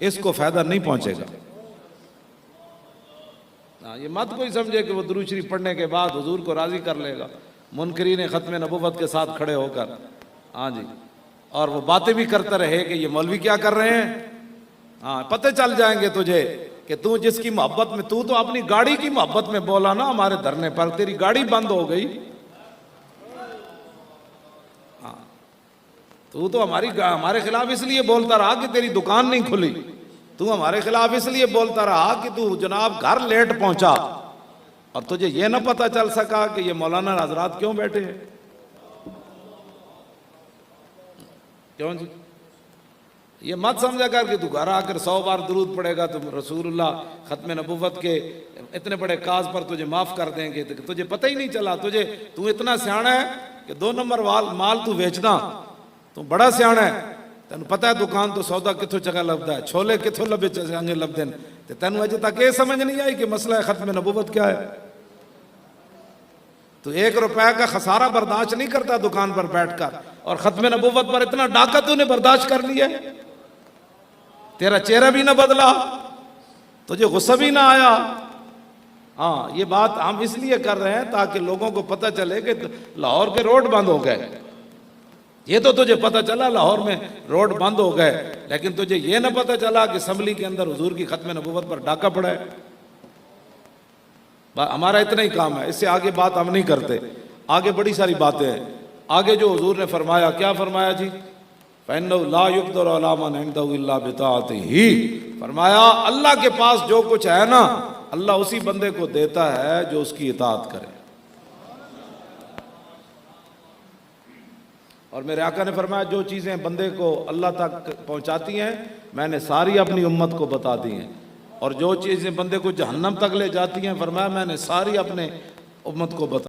اس کو فائدہ نہیں پہنچے گا۔ یہ مت کوئی سمجھے کہ وہ درود شریف پڑھنے کے بعد حضور کو راضی کر لے گا، منکرین ختم نبوت کے ساتھ کھڑے ہو کر، ہاں جی، اور وہ باتیں بھی کرتا رہے کہ یہ مولوی کیا کر رہے ہیں۔ ہاں پتہ چل جائیں گے تجھے کہ تو جس کی محبت میں، تو اپنی گاڑی کی محبت میں بولا نا ہمارے دھرنے پر، تیری گاڑی بند ہو گئی۔ ہاں تو ہمارے خلاف اس لیے بولتا رہا کہ تیری دکان نہیں کھلی، تو ہمارے خلاف اس لیے بولتا رہا کہ تو جناب گھر لیٹ پہنچا، اور تجھے یہ نہ پتہ چل سکا کہ یہ مولانا حضرات کیوں بیٹھے ہیں۔ کیوں جی؟ یہ مت سمجھا کر کہ تو گھر آ کر 100 بار درود پڑے گا تو رسول اللہ ختم نبوت کے اتنے بڑے کاز پر تجھے معاف کر دیں گے، تجھے پتہ ہی نہیں چلا۔ تو اتنا سیاںا ہے کہ 2 نمبر مال تو بیچنا، تو بڑا سیاںا ہے، تینوں پتہ ہے دکان تو سودا کتھوں چگا لبدا ہے، چھولے کتھوں لبے چنگے لبدے ہیں، تے تینوں اجے تک یہ سمجھ نہیں آئی کہ مسئلہ ختم نبوت کیا ہے۔ تو 1 روپے کا خسارہ برداشت نہیں کرتا دکان پر بیٹھ کر، اور ختم نبوت پر اتنا ڈاکہ تو نے برداشت کر لیا، تیرا چہرہ بھی نہ بدلا، تجھے غصہ بھی نہ آیا۔ ہاں یہ بات ہم اس لیے کر رہے ہیں تاکہ لوگوں کو پتہ چلے کہ لاہور کے روڈ بند ہو گئے۔ یہ تو تجھے پتہ چلا لاہور میں روڈ بند ہو گئے، لیکن تجھے یہ نہ پتہ چلا کہ اسمبلی کے اندر حضور کی ختم نبوت پر ڈاکہ پڑا ہے۔ ہمارا اتنا ہی کام ہے، اس سے آگے بات ہم نہیں کرتے، آگے بڑی ساری باتیں ہیں۔ آگے جو حضور نے فرمایا، کیا فرمایا جی؟ فَإِنَّهُ لَا يُقْدَرُ عَلَىٰ مَنْ عِنْدَهُ إِلَّا بِطَاعَتِهِ، فرمایا اللہ کے پاس جو کچھ ہے نا، اللہ اسی بندے کو دیتا ہے جو اس کی اطاعت کرے۔ اور میرے آقا نے فرمایا جو چیزیں بندے کو اللہ تک پہنچاتی ہیں میں نے ساری اپنی امت کو بتا دی ہیں، اور جو چیزیں بندے کو جہنم تک لے جاتی ہیں فرمایا میں نے ساری اپنے امت کو بتا